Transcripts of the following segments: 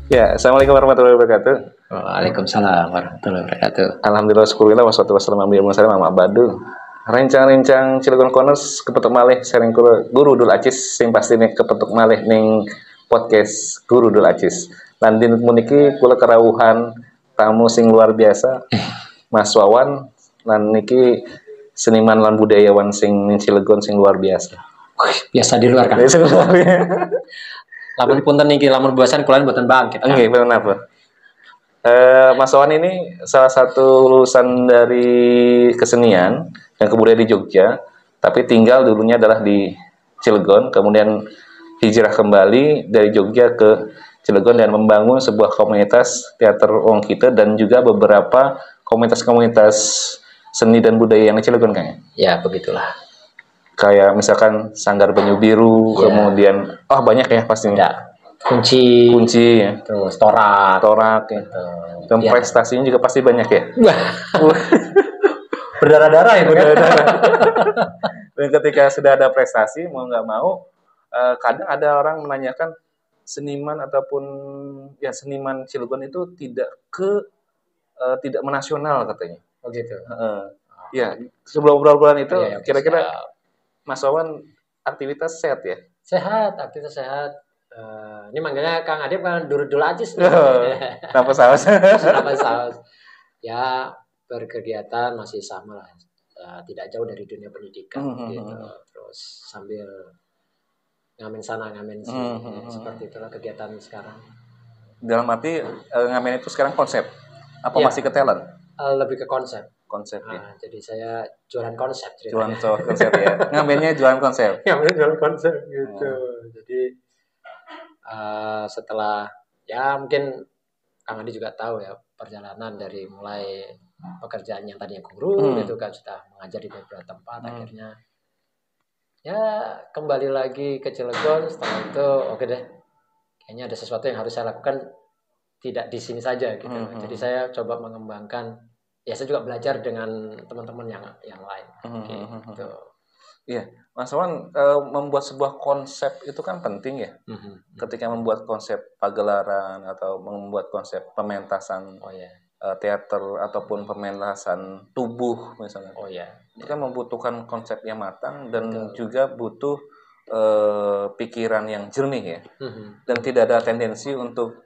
Ya, Assalamualaikum warahmatullahi wabarakatuh. Waalaikumsalam warahmatullahi wabarakatuh. Alhamdulillah, syukurillah, wassalatu wassalamu ala wasallam, badu. Rencang-rencang Cilegon Corners kepetuk malih sering guru Dul Acis sing pasti nih kepetuk malih ning podcast Guru Dul Acis. Lan dinten puniki kula kerawuhan tamu sing luar biasa, Mas Wawan lan niki seniman lan budayawan sing ning Cilegon sing luar biasa. Biasa di luar kan. Biasa luar biasa. Lamun punten niki lamun bosan kula mboten bangkit. Nggih, bener apa? Mas Wawan ini salah satu lulusan dari kesenian yang kemudian di Jogja, tapi tinggal dulunya adalah di Cilegon, kemudian hijrah kembali dari Jogja ke Cilegon dan membangun sebuah komunitas teater Wong Kita dan juga beberapa komunitas-komunitas seni dan budaya yang di Cilegon kayaknya. Ya, begitulah. Kayak misalkan Sanggar Banyu Biru, Ya. kemudian banyak ya pastinya. Ada kunci, Ya. terus torak, Ya. gitu. Dan Ya. prestasinya juga pasti banyak ya. Berdarah-darah ya, Berdarah-darah. Dan ketika sudah ada prestasi, mau nggak mau, kadang ada orang menanyakan seniman ataupun ya seniman Cilegon itu tidak menasional katanya. Oh gitu. Ya, sebelum bulan itu Ya, kira-kira siap. Mas Wawan aktivitas sehat ya? Sehat, aktivitas sehat. Ini manggilnya Kang Adip kan dulu Acis. Kenapa saus? Kenapa saus? Ya, berkegiatan masih sama lah. Tidak jauh dari dunia pendidikan gitu. Terus sambil ngamen sana ngamen sini, seperti itulah kegiatan sekarang. Dalam arti ngamen itu sekarang konsep apa Ya, masih ke talent? lebih ke konsep. Ya. Jadi saya jualan konsep Jualan ceritanya. konsep ya. Ngamennya jualan konsep. Ngamen jualan konsep gitu. Jadi setelah ya mungkin Kang Adi juga tahu ya perjalanan dari mulai pekerjaan yang tadinya guru gitu kan sudah mengajar di beberapa tempat akhirnya ya kembali lagi ke Cilegon. Setelah itu oke deh, kayaknya ada sesuatu yang harus saya lakukan tidak di sini saja gitu. Jadi saya coba mengembangkan, ya saya juga belajar dengan teman-teman yang lain gitu. Iya, Mas Wawan, membuat sebuah konsep itu kan penting ya. Ketika membuat konsep pagelaran atau membuat konsep pementasan teater ataupun pementasan tubuh misalnya. Itu kan membutuhkan konsep yang matang dan juga butuh pikiran yang jernih ya. Dan tidak ada tendensi untuk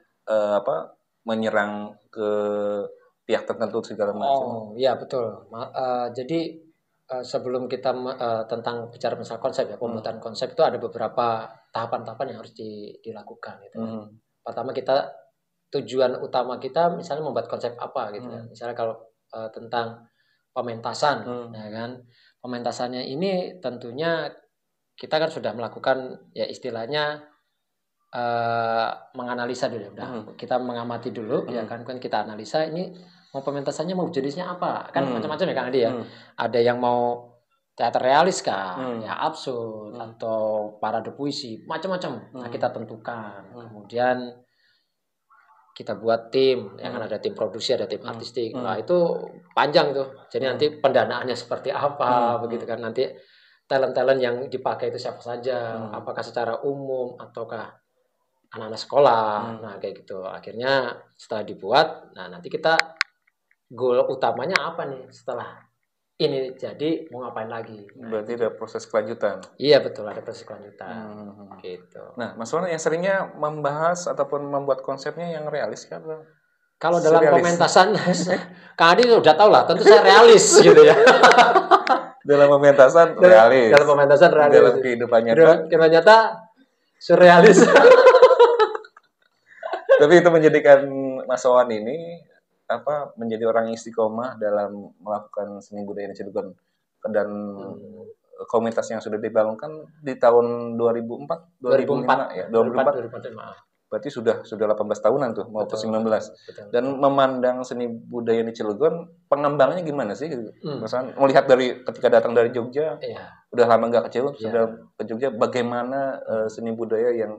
menyerang ke pihak tertentu segala macam. Oh iya betul. Jadi sebelum kita tentang bicara masalah konsep ya, pembuatan konsep itu ada beberapa tahapan-tahapan yang harus dilakukan gitu. Pertama tujuan utama kita misalnya membuat konsep apa gitu. Misalnya kalau tentang pementasan, ya kan. Pementasannya ini tentunya kita kan sudah melakukan ya istilahnya menganalisa dulu ya. Kita mengamati dulu ya kan kita analisa ini mau pementasannya mau jenisnya apa kan macam-macam ya Kang Adi ya. Ada yang mau teater realis kah ya absurd atau parade puisi macam-macam. Nah kita tentukan kemudian kita buat tim yang kan ada tim produksi ada tim artistik. Nah itu panjang tuh jadi nanti pendanaannya seperti apa begitu kan nanti talent-talent yang dipakai itu siapa saja apakah secara umum ataukah anak-anak sekolah. Nah kayak gitu akhirnya setelah dibuat nah nanti kita goal utamanya apa nih setelah ini jadi mau ngapain lagi. Berarti ada proses kelanjutan. Iya betul ada proses kelanjutan gitu. Nah Mas Wawan yang seringnya membahas ataupun membuat konsepnya yang realis kan? Kalau dalam pementasan Kang Adi udah tahu lah tentu saya realis gitu ya. Dalam pementasan realis. Dalam pementasan realis. Dalam kehidupan nyata surrealis. Tapi itu menjadikan Mas Wawan ini menjadi orang yang istiqomah dalam melakukan seni budaya di Cilegon dan komunitas yang sudah dibangunkan di tahun 2005 ya 2004. Berarti sudah 18 tahunan tuh mau ke 19. Dan memandang seni budaya di Cilegon pengembangannya gimana sih? Misalnya melihat dari ketika datang dari Jogja, udah lama nggak ke Cilegon, sudah ke Jogja, bagaimana seni budaya yang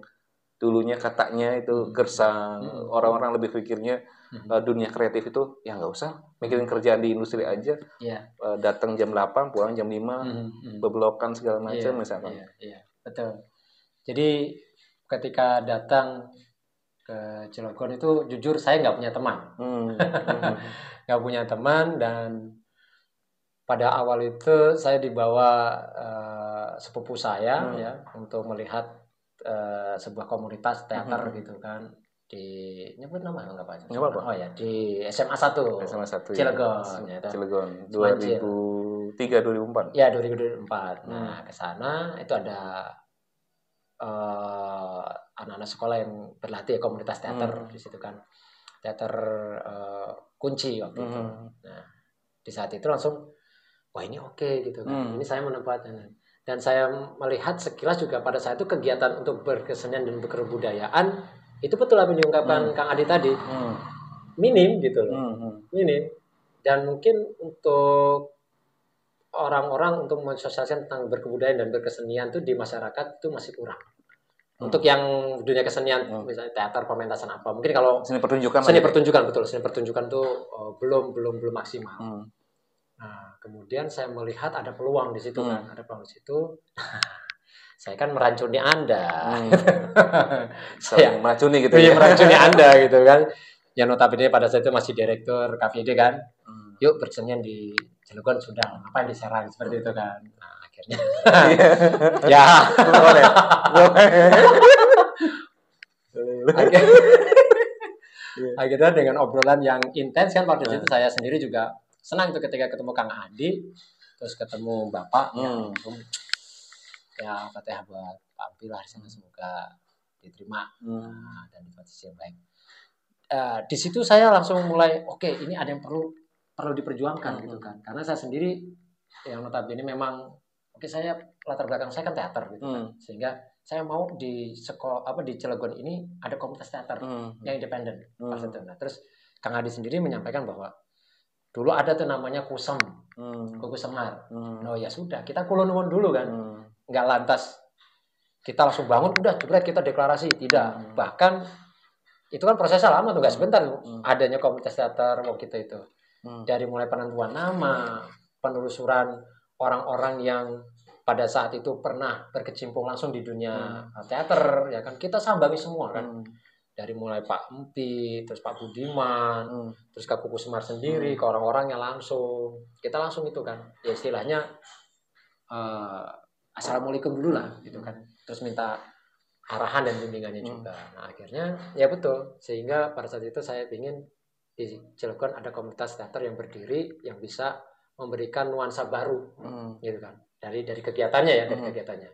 dulunya katanya itu gersang, orang-orang lebih pikirnya dunia kreatif itu ya nggak usah mikirin kerjaan di industri aja, datang jam 8 pulang jam 5 bebelokan segala macam misalkan. Betul. Jadi ketika datang ke ke Cilegon itu jujur saya nggak punya teman. Nggak punya teman, dan pada awal itu saya dibawa sepupu saya ya untuk melihat sebuah komunitas teater gitu kan, di nyebut nama nggak apa-apa. Oh ya, di SMA 1 Cilegon ya, Cilegon 2003 2004 ya, 2004. Nah, ke sana itu ada anak-anak sekolah yang berlatih komunitas teater di situ kan, teater kunci waktu itu. Nah, di saat itu langsung wah ini oke gitu kan, ini saya menempatkan, dan saya melihat sekilas juga pada saat itu kegiatan untuk berkesenian dan berkebudayaan itu betul apa yang diungkapkan Kang Adi tadi, minim gitu loh, minim, dan mungkin untuk orang-orang untuk mensosialisasikan tentang berkebudayaan dan berkesenian itu di masyarakat itu masih kurang. Untuk yang dunia kesenian, misalnya teater, pementasan apa, mungkin kalau seni pertunjukan betul, seni pertunjukan tuh belum maksimal. Nah, kemudian saya melihat ada peluang di situ kan, ada peluang di situ. Saya kan meracuni Anda. Saya meracuni gitu ya. Meracuni Anda gitu kan. Yang notabene pada saat itu masih direktur KPD kan. Yuk bersenian di Cilegon sudah, ngapain di Serang seperti itu kan. Nah, akhirnya ya. Boleh. Akhirnya dengan obrolan yang intens kan pada situ saya sendiri juga senang itu ketika ketemu Kang Adi, terus ketemu Bapak ya Fatihah buat Pak Ampi lah, semoga diterima dan dipatisi yang baik. Di situ saya langsung mulai oke, ini ada yang perlu diperjuangkan gitu kan, karena saya sendiri yang notabene memang saya latar belakang saya kan teater gitu kan, sehingga saya mau di sekolah di Cilegon ini ada komunitas teater yang independen pas itu. Nah, terus Kang Adi sendiri menyampaikan bahwa dulu ada tuh namanya Kusem, Kuku Semar. Oh ya sudah, kita kulon-kulon dulu kan, nggak lantas kita langsung bangun udah jebret kita deklarasi, tidak. Bahkan itu kan prosesnya lama tuh, nggak sebentar adanya komunitas teater waktu itu. Dari mulai penentuan nama, penelusuran orang-orang yang pada saat itu pernah berkecimpung langsung di dunia teater ya kan, kita sambangi semua kan, dari mulai Pak Empi, terus Pak Budiman, terus ke Kuku Semar sendiri, ke orang-orangnya langsung kita langsung itu kan ya istilahnya assalamualaikum dulu lah gitu kan, terus minta arahan dan bimbingannya juga. Nah akhirnya ya betul, sehingga pada saat itu saya ingin di Cilegon ada komunitas teater yang berdiri, yang bisa memberikan nuansa baru gitu kan, dari kegiatannya ya, dari kegiatannya.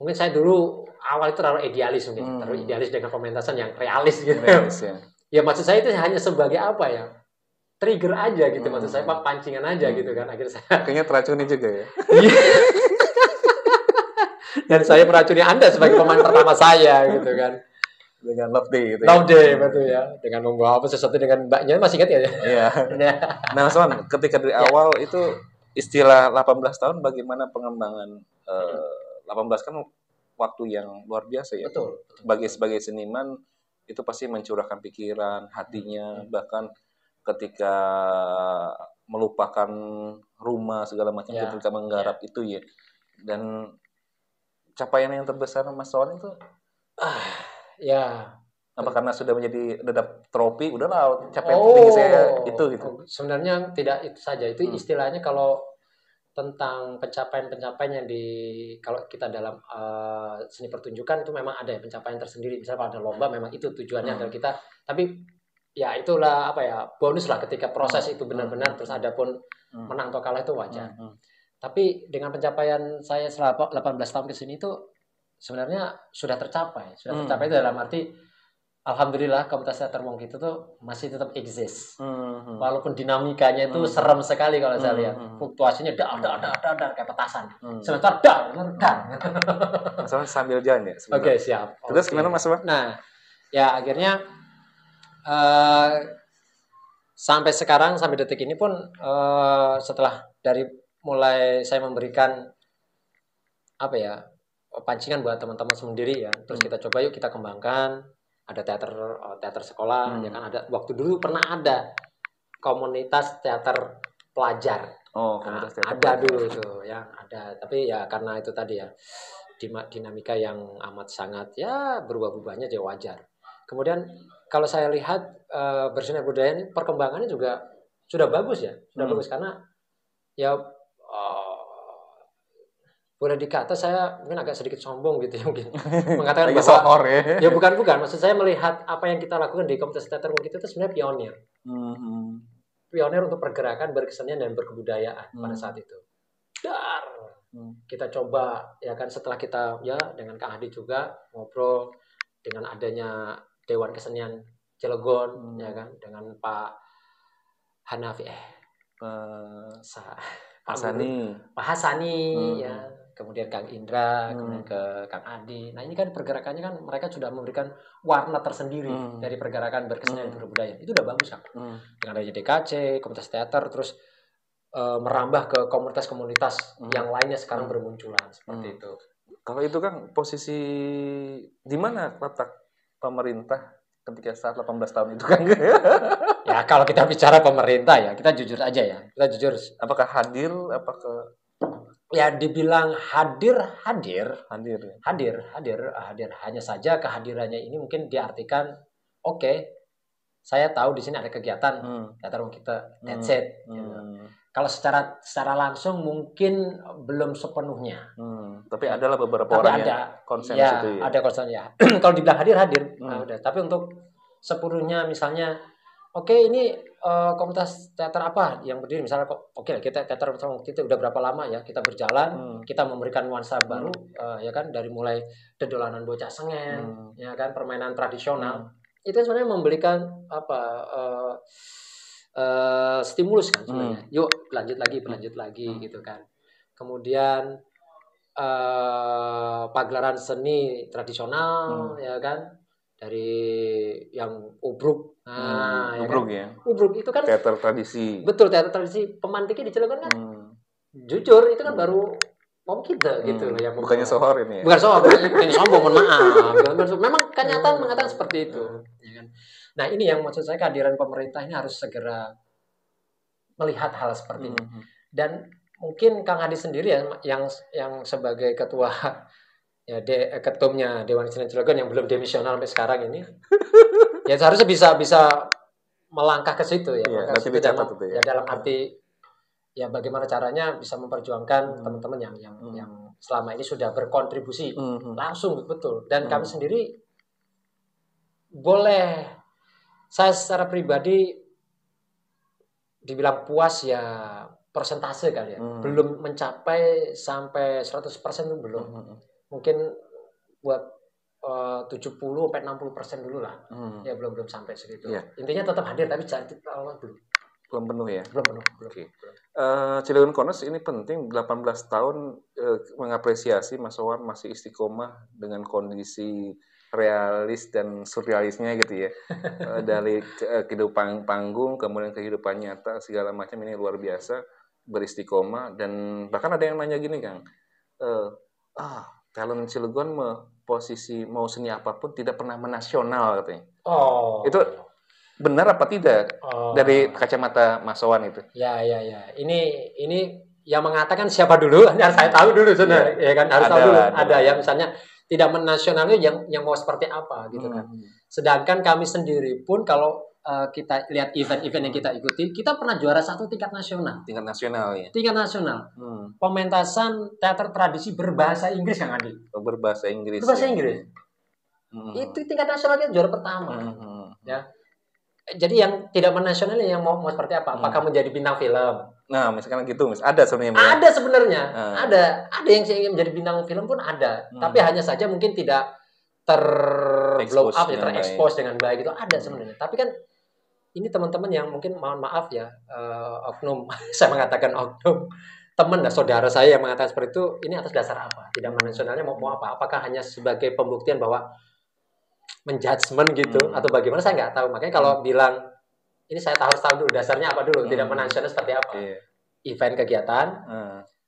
Mungkin saya dulu awal itu terlalu idealis, terlalu idealis dengan pementasan yang realis gitu. Ya maksud saya itu hanya sebagai apa ya, trigger aja gitu, maksud saya pancingan aja gitu kan. Akhirnya saya kayaknya teracuni juga ya. Dan saya meracuni Anda sebagai pemain pertama saya gitu kan. Dengan Love Day gitu. Love Day betul ya. Dengan membawa sesuatu dengan mbaknya, masih ingat ya? Iya. Nah, Mas Wan, ketika dari awal itu istilah 18 tahun bagaimana pengembangan 18 kan waktu yang luar biasa ya. Betul. Sebagai seniman itu pasti mencurahkan pikiran, hatinya, bahkan ketika melupakan rumah segala macam ketika menggarap itu ya. Dan capaian yang terbesar Mas Wan itu apa karena sudah menjadi dedap trofi, udahlah capaian tertinggi saya itu gitu. Sebenarnya tidak itu saja, itu istilahnya kalau tentang pencapaian yang kalau kita dalam seni pertunjukan itu memang ada ya pencapaian tersendiri. Misalnya pada lomba memang itu tujuannya adalah kita, tapi ya itulah bonus lah ketika proses itu benar-benar, terus ada pun menang atau kalah itu wajar. Tapi dengan pencapaian saya selama 18 tahun ke sini itu sebenarnya sudah tercapai itu dalam arti alhamdulillah komunitas teater Wong itu tuh masih tetap eksis. Walaupun dinamikanya itu serem sekali kalau saya lihat. Fluktuasinya dar kayak petasan. Sebentar dar. Masalah sambil jalan ya. Oke, siap. Terus gimana Mas Wan? Nah, ya akhirnya sampai sekarang, sampai detik ini pun setelah dari mulai saya memberikan pancingan buat teman-teman sendiri ya, terus kita coba yuk kita kembangkan, ada teater sekolah ya kan, ada waktu dulu pernah ada komunitas teater pelajar. Komunitas teater ada pelajar. Dulu tuh ya, ada, tapi ya karena itu tadi ya dinamika yang amat sangat ya berubah-ubahnya dia wajar. Kemudian kalau saya lihat berseni budaya ini perkembangannya juga sudah bagus ya, sudah bagus karena ya boleh dikata saya mungkin agak sedikit sombong gitu ya mungkin mengatakan bahwa ya bukan maksud saya melihat apa yang kita lakukan di komunitas teater kita itu sebenarnya pionir untuk pergerakan berkesenian dan berkebudayaan pada saat itu. Kita coba ya kan setelah kita ya dengan Kang Hadi juga ngobrol dengan adanya Dewan Kesenian Cilegon ya kan dengan Pak Hanafi Pak Hasani ya, kemudian Kang Indra, kemudian ke Kang Adi. Nah ini kan pergerakannya kan mereka sudah memberikan warna tersendiri dari pergerakan berkesenian dan berbudaya. Itu udah bagus kan? Dengan adanya DKC, komunitas teater, terus merambah ke komunitas-komunitas yang lainnya sekarang bermunculan seperti itu. Kalau itu kan posisi di mana letak pemerintah ketika saat 18 tahun itu kan? Ya kalau kita bicara pemerintah ya kita jujur aja ya, kita jujur. Apakah hadir? Apakah ya dibilang hadir. Hanya saja kehadirannya ini mungkin diartikan oke, saya tahu di sini ada kegiatan teater kita, that's it. Kalau secara langsung mungkin belum sepenuhnya. Tapi adalah beberapa orang yang konsen ya, situ ya. Ada konsen ya. Kalau dibilang hadir. Udah. Tapi untuk sepenuhnya misalnya, oke ini komunitas teater apa yang berdiri misalnya oke kita teater kita udah berapa lama ya kita berjalan, kita memberikan nuansa baru ya kan dari mulai dedolanan bocah sengen ya kan permainan tradisional. Itu sebenarnya memberikan stimulus kan sebenarnya. Yuk berlanjut lagi gitu kan. Kemudian pagelaran seni tradisional ya kan dari yang ubruk. Ubruk ya. Ubruk itu kan teater tradisi. Betul, teater tradisi. Pemantiknya di Cilegon kan. Jujur itu kan baru kita gitu loh yang bukannya sohor ini ya. Bukan sohor, bukan sombong, mohon maaf. Memang kenyataan mengatakan seperti itu, ya kan. Nah, ini yang maksud saya kehadiran pemerintah ini harus segera melihat hal seperti ini. Dan mungkin Kang Hadi sendiri ya yang sebagai ketua ya ketumnya Dewan Kesenian Cilegon yang belum demisional sampai sekarang ini ya seharusnya bisa melangkah ke situ ya, dalam arti ya bagaimana caranya bisa memperjuangkan teman-teman yang selama ini sudah berkontribusi langsung betul. Dan kami sendiri boleh saya secara pribadi dibilang puas ya persentase kali ya. Belum mencapai sampai 100% itu belum. Mungkin buat 70-60% dulu lah. Ya belum sampai segitu. Yeah. Intinya tetap hadir tapi belum penuh ya. Belum penuh. Okay. Cilegon Corners ini penting 18 tahun mengapresiasi Mas Wawan masih istiqomah dengan kondisi realis dan surrealisnya gitu ya. Dari kehidupan panggung kemudian kehidupan nyata segala macam ini luar biasa beristiqomah. Dan bahkan ada yang nanya gini Kang, talent Cilegon posisi mau seni apapun tidak pernah menasional katanya. Itu benar apa tidak dari kacamata Mas Wawan itu? Ya. Ini yang mengatakan siapa dulu? Harus saya tahu dulu sebenarnya. Ya kan harus tahu dulu. Ada ya misalnya tidak menasionalnya yang mau seperti apa gitu kan. Sedangkan kami sendiri pun kalau kita lihat event-event yang kita ikuti, kita pernah juara 1 tingkat nasional. Tingkat nasional ya. Tingkat nasional. Pementasan teater tradisi berbahasa Inggris Kang Adi. Berbahasa Inggris. Berbahasa Inggris. Itu tingkat nasionalnya juara pertama. Ya. Jadi yang tidak menasionalnya yang mau seperti apa? Apakah menjadi bintang film? Nah, misalkan gitu, ada sebenarnya. Ada sebenarnya. Ada yang ingin menjadi bintang film pun ada. Tapi hanya saja mungkin tidak blow up ya, terekspos dengan baik itu ada sebenarnya. Tapi kan ini teman-teman yang mungkin mohon maaf ya, oknum, saya mengatakan oknum, teman dan saudara saya yang mengatakan seperti itu, ini atas dasar apa? Tidak menasionalnya mau apa? Apakah hanya sebagai pembuktian bahwa menjudgment gitu atau bagaimana saya nggak tahu. Makanya kalau bilang ini saya harus tahu dulu dasarnya apa dulu, tidak menasional seperti apa. Event kegiatan,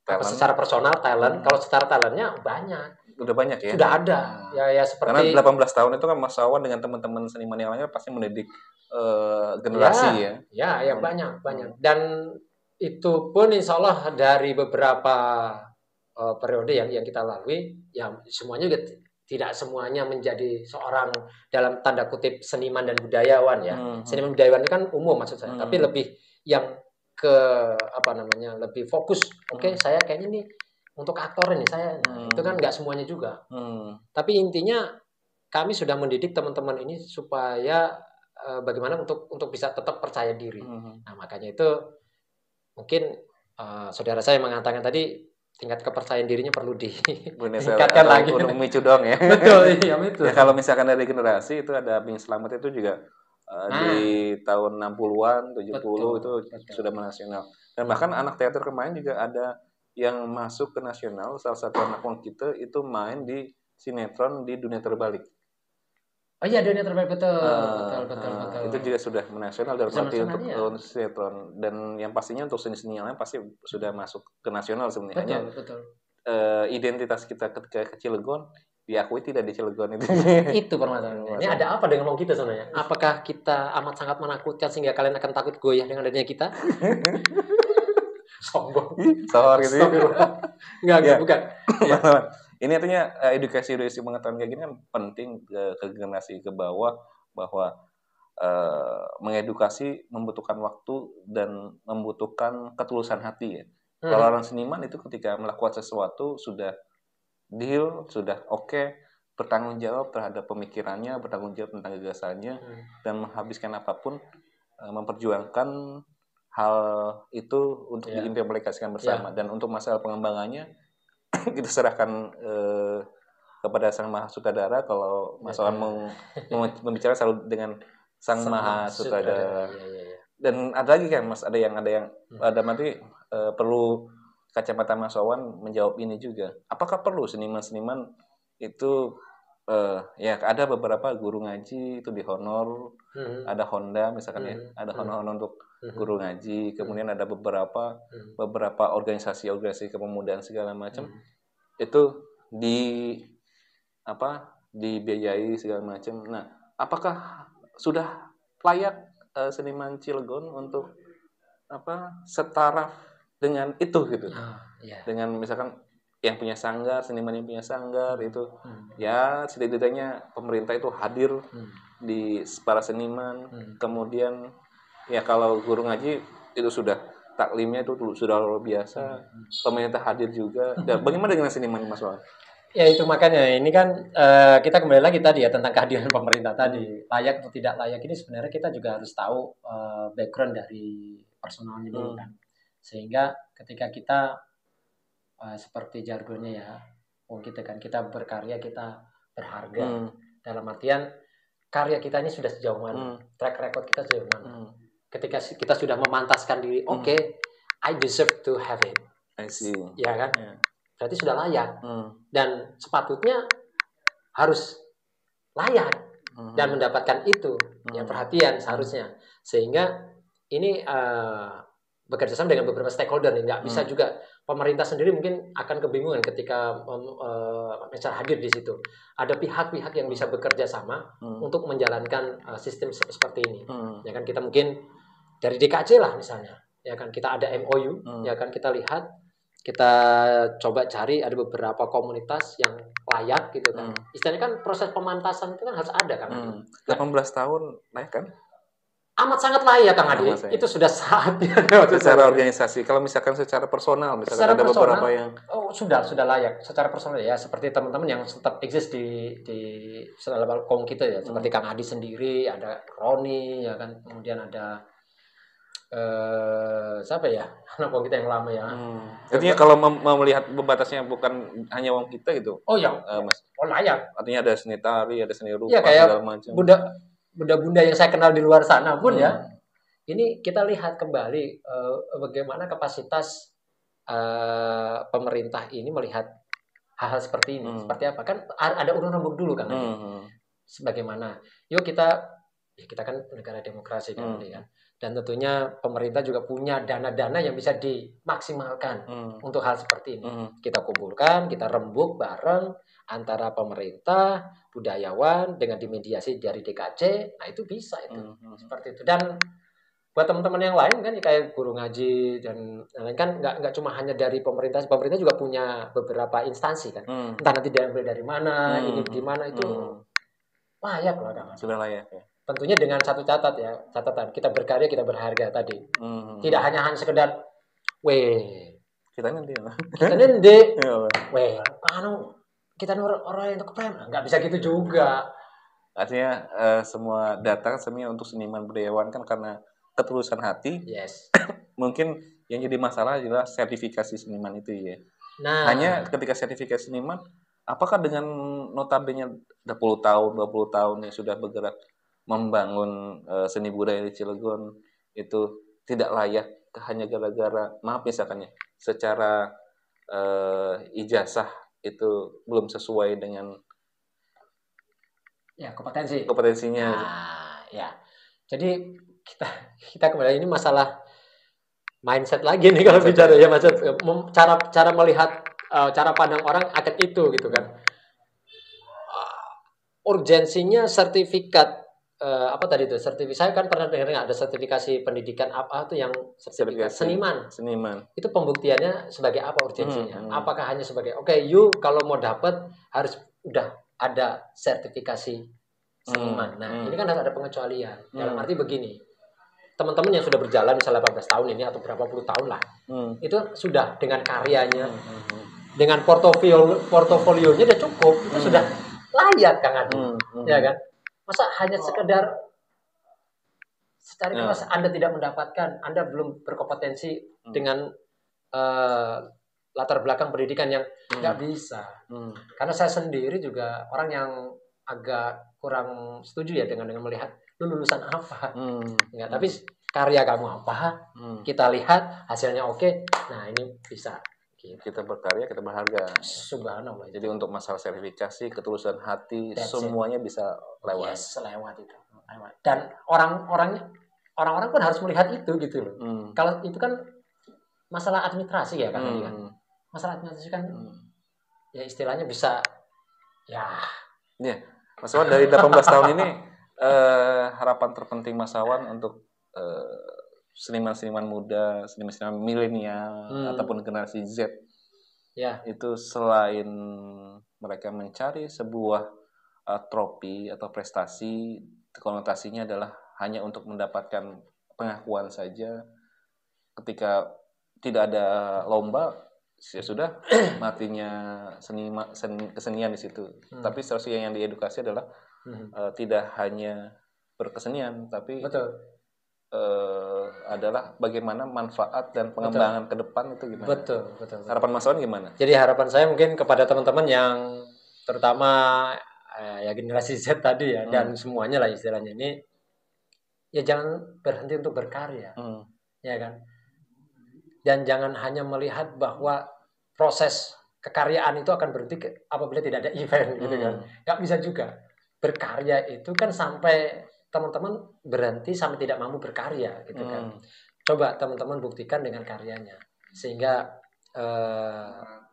apa secara personal talent, kalau secara talentnya banyak. Udah banyak ya. Sudah ada. Ya seperti karena 18 tahun itu kan Mas Wawan dengan teman-teman seniman yang lainnya pasti mendidik generasi ya. Ya banyak. Dan itu pun insya Allah dari beberapa periode yang kita lalui, ya semuanya tidak semuanya menjadi seorang dalam tanda kutip seniman dan budayawan ya. Seniman budayawan itu kan umum maksud saya, tapi lebih yang ke lebih fokus. Oke, saya kayaknya nih untuk aktor ini saya. Nah, itu kan nggak semuanya juga. Tapi intinya kami sudah mendidik teman-teman ini supaya bagaimana untuk bisa tetap percaya diri. Nah, makanya itu mungkin saudara saya mengatakan tadi tingkat kepercayaan dirinya perlu ditingkatkan lagi. Untuk memicu dong ya. Betul, iya betul. Ya kalau misalkan dari generasi itu ada Bing Slamet itu juga di tahun 60-an, 70 itu sudah menasional. Dan bahkan anak teater kemarin juga ada yang masuk ke nasional, salah satu anak kita itu main di sinetron di Dunia Terbalik. Oh iya, Dunia Terbalik, betul. Itu juga sudah menasional dalam arti untuk sinetron, dan yang pastinya untuk seni-seni yang lain pasti sudah masuk ke nasional sebenarnya. Betul. Identitas kita ketika ke Cilegon diakui tidak di Cilegon itu. Itu permasalahannya. Ini ada apa dengan kita sebenarnya? Apakah kita amat sangat menakutkan sehingga kalian akan takut goyah dengan adanya kita? Sombong. Gitu ya. Enggak, bukan. Ya. Ini artinya edukasi pengetahuan kayak gini kan penting ke generasi ke bawah, bahwa mengedukasi membutuhkan waktu dan membutuhkan ketulusan hati ya. Kalau orang seniman itu ketika melakukan sesuatu sudah deal, sudah oke, bertanggung jawab terhadap pemikirannya, bertanggung jawab tentang gagasannya, dan menghabiskan apapun, memperjuangkan hal itu untuk diimplementasikan bersama. Dan untuk masalah pengembangannya kita serahkan kepada sang maha sutradara. Kalau Mas Wan mau membicara selalu dengan sang maha sutradara. Dan ada lagi kan Mas, ada yang nanti perlu kacamata Mas Wawan menjawab ini juga. Apakah perlu seniman-seniman itu ya ada beberapa guru ngaji itu dihonor, ada Honda misalkan ya, ada honor untuk guru ngaji, kemudian ada beberapa organisasi kepemudaan segala macam itu dibiayai segala macam. Nah, apakah sudah layak seniman Cilegon untuk setara dengan itu gitu? Dengan misalkan yang punya sanggar, seniman yang punya sanggar itu ya setidaknya pemerintah itu hadir di para seniman. Kemudian ya kalau guru ngaji itu sudah taklimnya itu sudah luar biasa, pemerintah hadir juga. Dan bagaimana dengan seniman Mas Wawan? Ya itu makanya ini kan kita kembali lagi tadi ya tentang kehadiran pemerintah tadi, layak atau tidak layak ini sebenarnya kita juga harus tahu background dari personalnya dulu kan, sehingga ketika kita seperti jargonnya ya, kita kan kita berkarya kita berharga, dalam artian karya kita ini sudah sejauh mana, track record kita sejauh mana. Ketika kita sudah memantaskan diri, I deserve to have it. I see. Ya kan? Berarti sudah layak. Dan sepatutnya harus layak dan mendapatkan itu, ya perhatian seharusnya. Sehingga ini bekerja sama dengan beberapa stakeholder. Nggak bisa juga pemerintah sendiri mungkin akan kebingungan ketika misalnya hadir di situ. Ada pihak-pihak yang bisa bekerja sama untuk menjalankan sistem seperti ini. Ya kan, kita mungkin dari DKC lah misalnya, ya kan, kita ada MOU, ya kan, kita lihat, kita coba cari ada beberapa komunitas yang layak gitu kan. Istilahnya kan proses pemantasan itu kan harus ada kan. 18 tahun layak kan? Amat sangat layak Kang Adi. Itu sudah saatnya. Secara organisasi, kalau misalkan secara personal, misalkan secara ada personal, beberapa yang sudah layak. Secara personal ya, seperti teman-teman yang tetap eksis di kaum kita ya, seperti Kang Adi sendiri, ada Roni ya kan, kemudian ada siapa ya, anak kita yang lama ya. Artinya kalau mau melihat batasnya bukan hanya wong kita gitu. Oh ya, Mas. Oh layak. Artinya ada seni tari, ada seni rupa, ya, kayak segala macam. Bunda-bunda yang saya kenal di luar sana pun ya. Ini kita lihat kembali bagaimana kapasitas pemerintah ini melihat hal-hal seperti ini. Seperti apa? Kan ada urun rembuk dulu kan. Sebagaimana, yuk kita kan negara demokrasi kan, kan. Dan tentunya pemerintah juga punya dana-dana yang bisa dimaksimalkan untuk hal seperti ini. Kita kumpulkan, kita rembuk bareng antara pemerintah, budayawan dengan dimediasi dari DKC. Nah itu bisa itu seperti itu. Dan buat teman-teman yang lain kan kayak guru ngaji dan lain kan nggak cuma hanya dari pemerintah juga punya beberapa instansi kan, entah nanti diambil dari mana, ini gimana itu layak loh ada sudah layak ya. Tentunya dengan satu catatan kita berkarya kita berharga tadi, tidak hanya sekedar kita nanti kita orang yang keprem nggak bisa gitu juga. Artinya semua datang seni untuk seniman budayawan kan karena ketulusan hati. Yes. Mungkin yang jadi masalah adalah sertifikasi seniman itu ya. Nah, hanya ketika sertifikasi seniman, apakah dengan notabene 10 tahun, 20 tahun yang sudah bergerak membangun seni budaya di Cilegon itu tidak layak hanya gara-gara maaf misalkan ya, secara ijazah itu belum sesuai dengan kompetensinya. Nah, ya. Jadi kita kembali ini masalah mindset lagi nih kalau bicara ya, mindset cara melihat cara pandang orang akan itu gitu kan. Urgensinya sertifikat apa tadi itu? Saya kan pernah dengar ada sertifikasi pendidikan apa tuh yang sertifikat seniman. Itu pembuktiannya sebagai apa urgensinya? Apakah hanya sebagai you kalau mau dapat harus udah ada sertifikasi seniman. Nah, ini kan harus ada pengecualian. Dalam arti begini. Teman-teman yang sudah berjalan misalnya 18 tahun ini atau berapa puluh tahun lah. Itu sudah dengan karyanya, dengan portofolionya udah cukup. Itu sudah layak Kang Adi. Ya kan? Masa hanya sekedar secara kelas Anda tidak mendapatkan, Anda belum berkompetensi dengan latar belakang pendidikan yang nggak bisa. Karena saya sendiri juga orang yang agak kurang setuju ya dengan melihat lu lulusan apa. Enggak, tapi karya kamu apa? Kita lihat hasilnya oke. Nah, ini bisa. Kita berkarya, kita berharga. Subhanallah. Jadi untuk masalah sertifikasi, ketulusan hati, semuanya bisa lewat. Yes, lewat itu. Dan orang-orang pun harus melihat itu gitu loh. Kalau itu kan masalah administrasi ya kan tadi kan. Masalah administrasi kan ya istilahnya bisa ya. Iya. Mas Wan dari 18 tahun ini harapan terpenting Mas Wan untuk seniman-seniman muda, seniman-seniman milenial ataupun generasi Z itu selain mereka mencari sebuah trofi atau prestasi, konotasinya adalah hanya untuk mendapatkan pengakuan saja. Ketika tidak ada lomba, ya sudah matinya kesenian di situ. Tapi seharusnya yang diedukasi adalah tidak hanya berkesenian, tapi adalah bagaimana manfaat dan pengembangan ke depan itu gimana? Betul. Harapan Mas Wan gimana? Jadi harapan saya mungkin kepada teman-teman yang terutama ya generasi Z tadi ya dan semuanya lah istilahnya ini, ya jangan berhenti untuk berkarya, ya kan? Dan jangan hanya melihat bahwa proses kekaryaan itu akan berhenti apabila tidak ada event gitu kan. Nggak bisa juga. Berkarya itu kan sampai teman-teman berhenti sampai tidak mampu berkarya gitu kan. Coba teman-teman buktikan dengan karyanya. Sehingga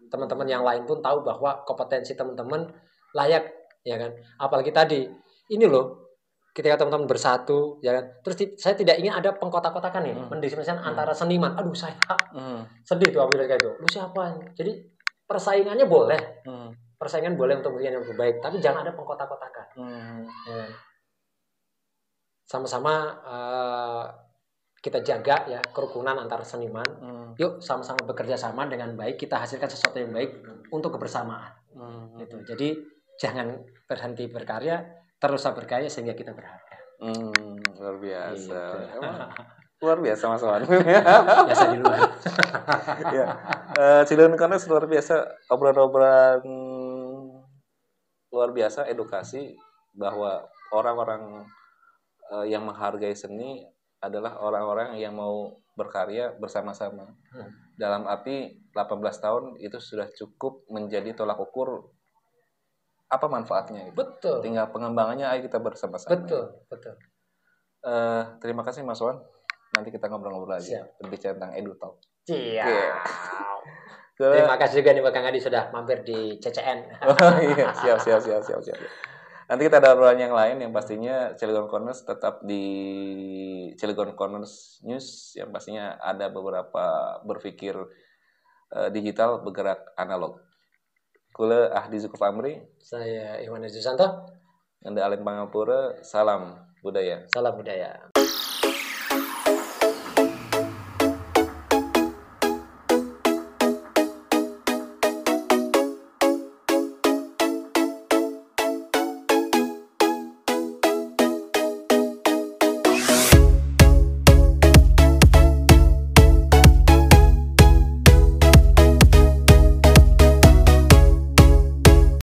teman-teman yang lain pun tahu bahwa kompetensi teman-teman layak ya kan. Apalagi tadi ini loh ketika teman-teman bersatu ya kan. Terus saya tidak ingin ada pengkotak-kotakan nih, mendiskriminasikan antara seniman. Aduh saya sedih tuh apabila kayak itu. Lu siapa? Jadi persaingannya boleh. Persaingan boleh untuk yang lebih baik, tapi jangan ada pengkotak-kotakan. Ya. Sama-sama kita jaga ya kerukunan antar seniman. Yuk sama-sama bekerja sama dengan baik, kita hasilkan sesuatu yang baik untuk kebersamaan. Gitu. Jadi jangan berhenti berkarya, teruslah berkarya sehingga kita berharga. Luar biasa. Gitu. Luar biasa Mas Wan. Biasa di luar. Ya. Cilegon Connect luar biasa, obrolan-obrolan luar biasa, edukasi bahwa orang-orang yang menghargai seni adalah orang-orang yang mau berkarya bersama-sama. Dalam arti 18 tahun itu sudah cukup menjadi tolak ukur apa manfaatnya. Gitu. Betul. Tinggal pengembangannya ayo kita bersama-sama. Betul. Terima kasih Mas Wan. Nanti kita ngobrol-ngobrol lagi. Berbicara tentang EduTalk. Terima kasih juga nih Kang Adi sudah mampir di CCN. Oh iya, siap. Nanti kita ada obrolan yang lain yang pastinya Cilegon Corners tetap di Cilegon Corners News yang pastinya ada beberapa berpikir digital bergerak analog. Kula Ahdi Zukuf Amri. Saya Iwan Susanto. Anda Alim Pangapura. Salam budaya. Salam budaya.